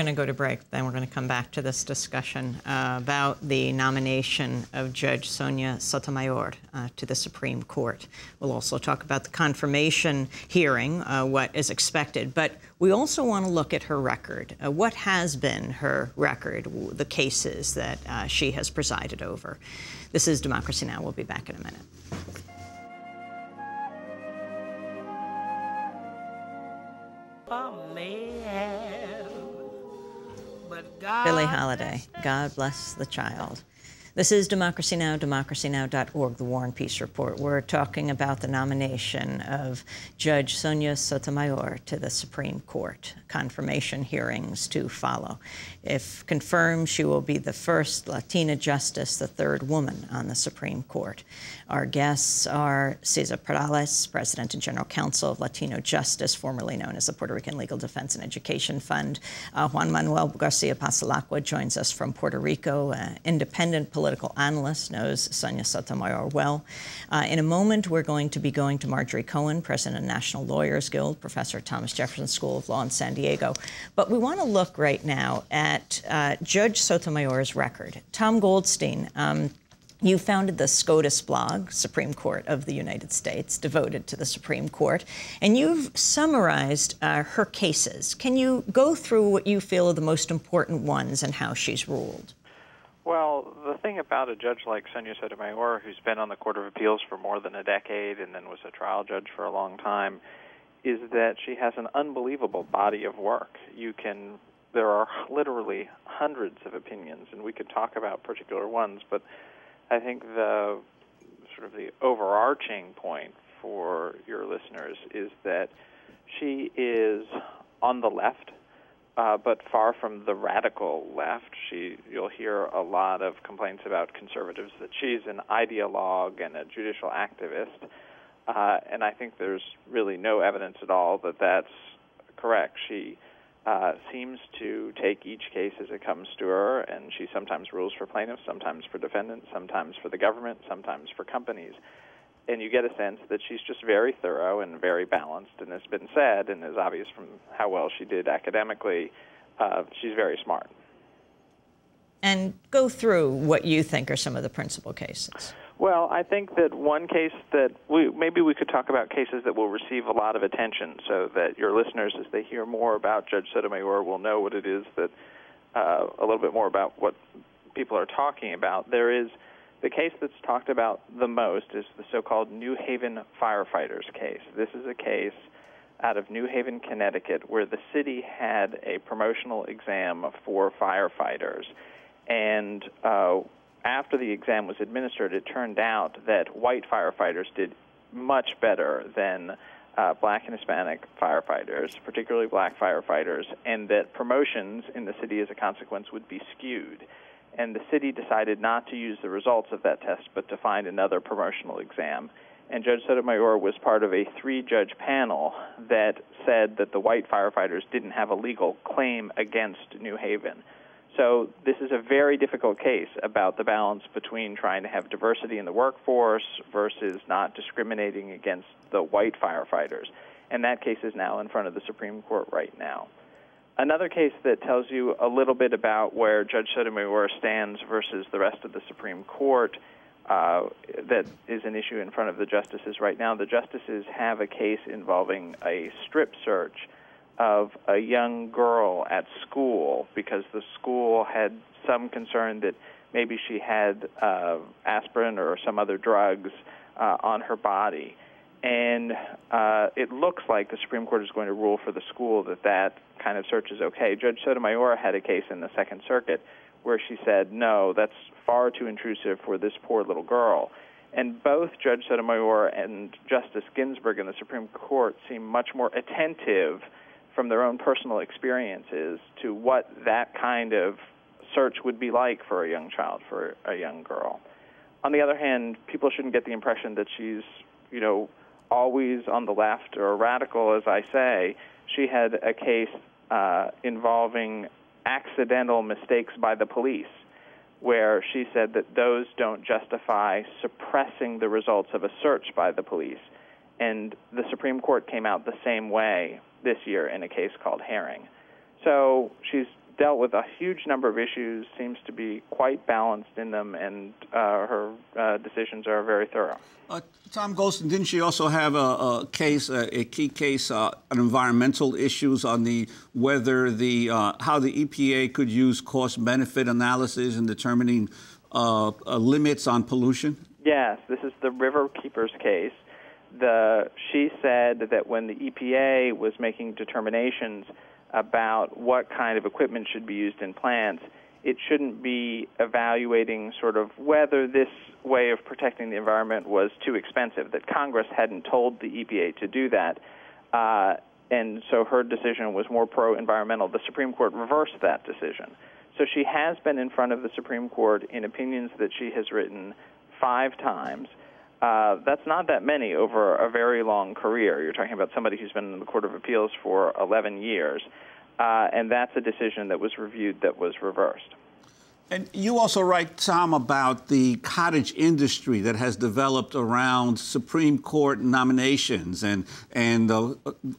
going to go to break. Then we're going to come back to this discussion about the nomination of Judge Sonia Sotomayor to the Supreme Court. We'll also talk about the confirmation hearing, what is expected. But we also want to look at her record. What has been her record, the cases that she has presided over? This is Democracy Now! We'll be back in a minute. Billie Holiday, God Bless the Child. This is Democracy Now!, democracynow.org, the War and Peace Report. We're talking about the nomination of Judge Sonia Sotomayor to the Supreme Court. Confirmation hearings to follow. If confirmed, she will be the first Latina justice, the third woman on the Supreme Court. Our guests are Cesar Perales, President and General Counsel of Latino Justice, formerly known as the Puerto Rican Legal Defense and Education Fund. Juan Manuel Garcia-Passalacqua joins us from Puerto Rico, independent political analyst, knows Sonia Sotomayor well. In a moment, we're going to be going to Marjorie Cohn, President of National Lawyers Guild, professor at Thomas Jefferson School of Law in San Diego. But we want to look right now at Judge Sotomayor's record. Tom Goldstein, you founded the SCOTUS blog, Supreme Court of the United States, devoted to the Supreme Court, and you've summarized her cases. Can you go through what you feel are the most important ones and how she's ruled? Well, the thing about a judge like Sonia Sotomayor, who's been on the Court of Appeals for more than a decade and then was a trial judge for a long time, is that she has an unbelievable body of work. There are literally hundreds of opinions, and we could talk about particular ones, but I think the overarching point for your listeners is that she is on the left, but far from the radical left. You'll hear a lot of complaints about conservatives that she's an ideologue and a judicial activist, and I think there's really no evidence at all that that's correct. She seems to take each case as it comes to her, and she sometimes rules for plaintiffs, sometimes for defendants, sometimes for the government, sometimes for companies. And you get a sense that she's just very thorough and very balanced, and has been said, and is obvious from how well she did academically, she's very smart. And go through what you think are some of the principal cases. Well, I think that one case that maybe we could talk about cases that will receive a lot of attention, so that your listeners, as they hear more about Judge Sotomayor, will know what it is that a little bit more about what people are talking about. There is the case that's talked about the most is the so-called New Haven firefighters case. This is a case out of New Haven, Connecticut, where the city had a promotional exam for firefighters, and after the exam was administered, it turned out that white firefighters did much better than black and Hispanic firefighters, particularly black firefighters, and that promotions in the city as a consequence would be skewed. And the city decided not to use the results of that test, but to find another promotional exam. And Judge Sotomayor was part of a three-judge panel that said that the white firefighters didn't have a legal claim against New Haven. So this is a very difficult case about the balance between trying to have diversity in the workforce versus not discriminating against the white firefighters. And that case is now in front of the Supreme Court right now. Another case that tells you a little bit about where Judge Sotomayor stands versus the rest of the Supreme Court that is an issue in front of the justices right now. The justices have a case involving a strip search of a young girl at school because the school had some concern that maybe she had aspirin or some other drugs on her body. And it looks like the Supreme Court is going to rule for the school that that kind of search is okay. Judge Sotomayor had a case in the Second Circuit where she said, no, that's far too intrusive for this poor little girl. And both Judge Sotomayor and Justice Ginsburg in the Supreme Court seem much more attentive from their own personal experiences to what that kind of search would be like for a young child, for a young girl. On the other hand, people shouldn't get the impression that she's, always on the left or radical, as I say. She had a case involving accidental mistakes by the police, where she said that those don't justify suppressing the results of a search by the police. And the Supreme Court came out the same way this year in a case called Herring. So she's dealt with a huge number of issues, seems to be quite balanced in them, and her decisions are very thorough. Tom Goldstein, didn't she also have a case, a key case on environmental issues, on the whether the how the EPA could use cost-benefit analysis in determining limits on pollution? Yes, this is the River Keepers case. She said that when the EPA was making determinations about what kind of equipment should be used in plants, it shouldn't be evaluating sort of whether this way of protecting the environment was too expensive, that Congress hadn't told the EPA to do that. And so her decision was more pro-environmental. The Supreme Court reversed that decision. So she has been in front of the Supreme Court in opinions that she has written 5 times. That's not that many over a very long career. You're talking about somebody who's been in the Court of Appeals for 11 years. And that's a decision that was reviewed that was reversed. And you also write, Tom, about the cottage industry that has developed around Supreme Court nominations and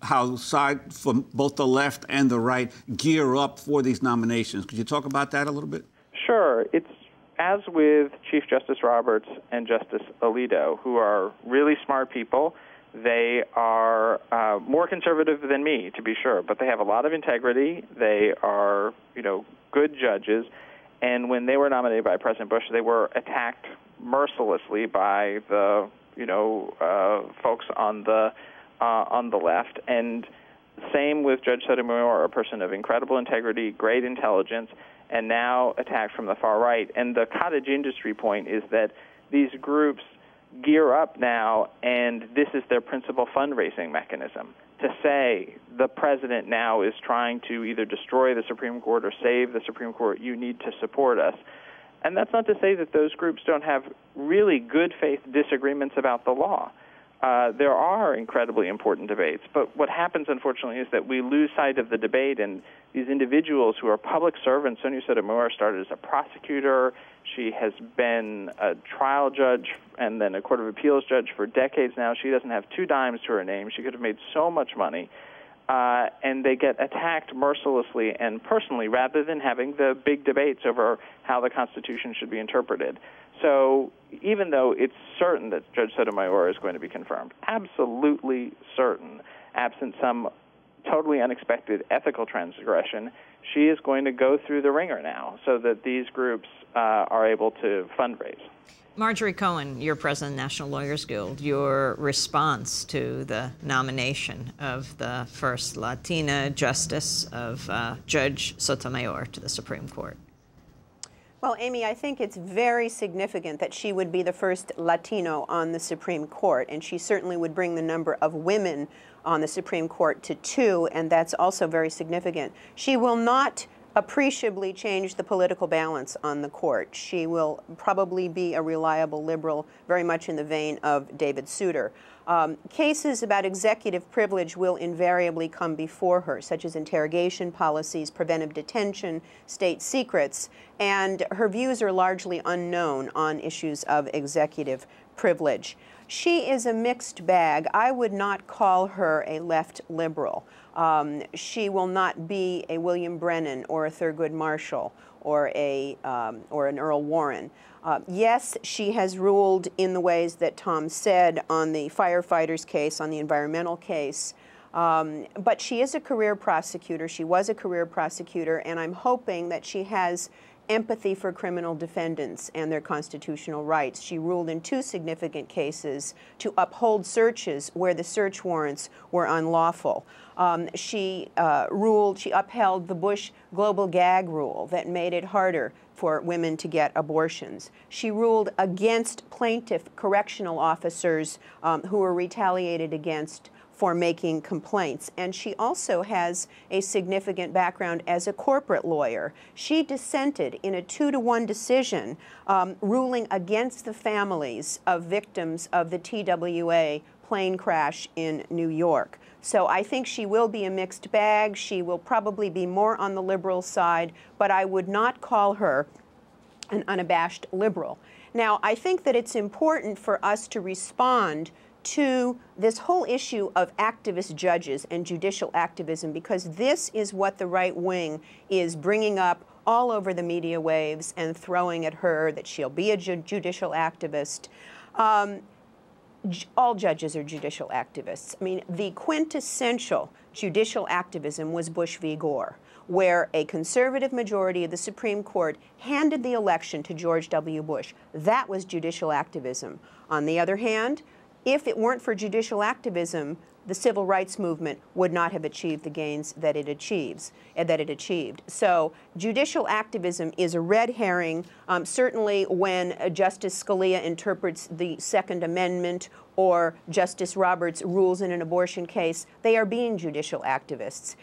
how side from both the left and the right gear up for these nominations. Could you talk about that a little bit? Sure. It's as with Chief Justice Roberts and Justice Alito, who are really smart people. They are more conservative than me, to be sure, but they have a lot of integrity. They are, good judges. And when they were nominated by President Bush, they were attacked mercilessly by the, folks on the left. And same with Judge Sotomayor, a person of incredible integrity, great intelligence, and now attacked from the far right. And the cottage industry point is that these groups gear up now, and this is their principal fundraising mechanism, to say the president now is trying to either destroy the Supreme Court or save the Supreme Court. You need to support us. And that's not to say that those groups don't have really good faith disagreements about the law. There are incredibly important debates, but what happens, unfortunately, is that we lose sight of the debate, and these individuals who are public servants. Sonia Sotomayor started as a prosecutor. She has been a trial judge and then a Court of Appeals judge for decades now. She doesn't have 2 dimes to her name. She could have made so much money. And they get attacked mercilessly and personally rather than having the big debates over how the Constitution should be interpreted. So even though it's certain that Judge Sotomayor is going to be confirmed, absolutely certain, absent some totally unexpected ethical transgression, she is going to go through the ringer now so that these groups are able to fundraise. Marjorie Cohn, you're president of the National Lawyers Guild. Your response to the nomination of the first Latina justice of Judge Sotomayor to the Supreme Court? Well, Amy, I think it's very significant that she would be the first Latino on the Supreme Court, and she certainly would bring the number of women on the Supreme Court to 2, and that's also very significant. She will not appreciably change the political balance on the court. She will probably be a reliable liberal, very much in the vein of David Souter. Cases about executive privilege will invariably come before her, such as interrogation policies, preventive detention, state secrets, and her views are largely unknown on issues of executive privilege. She is a mixed bag. I would not call her a left liberal. She will not be a William Brennan or a Thurgood Marshall or an Earl Warren. Yes, she has ruled in the ways that Tom said on the firefighters case, on the environmental case, but she is a career prosecutor. She was a career prosecutor, and I'm hoping that she has empathy for criminal defendants and their constitutional rights. She ruled in 2 significant cases to uphold searches where the search warrants were unlawful. She upheld the Bush global gag rule that made it harder for women to get abortions. She ruled against plaintiff correctional officers who were retaliated against for making complaints. And she also has a significant background as a corporate lawyer. She dissented in a 2-to-1 decision ruling against the families of victims of the TWA plane crash in New York. So I think she will be a mixed bag. She will probably be more on the liberal side, but I would not call her an unabashed liberal. Now, I think that it's important for us to respond to this whole issue of activist judges and judicial activism, because this is what the right wing is bringing up all over the media waves and throwing at her, that she'll be a judicial activist. All judges are judicial activists. I mean, the quintessential judicial activism was Bush v. Gore, where a conservative majority of the Supreme Court handed the election to George W. Bush. That was judicial activism. On the other hand, if it weren't for judicial activism, the civil rights movement would not have achieved the gains that it achieved. So judicial activism is a red herring. Certainly when Justice Scalia interprets the Second Amendment or Justice Roberts rules in an abortion case, they are being judicial activists.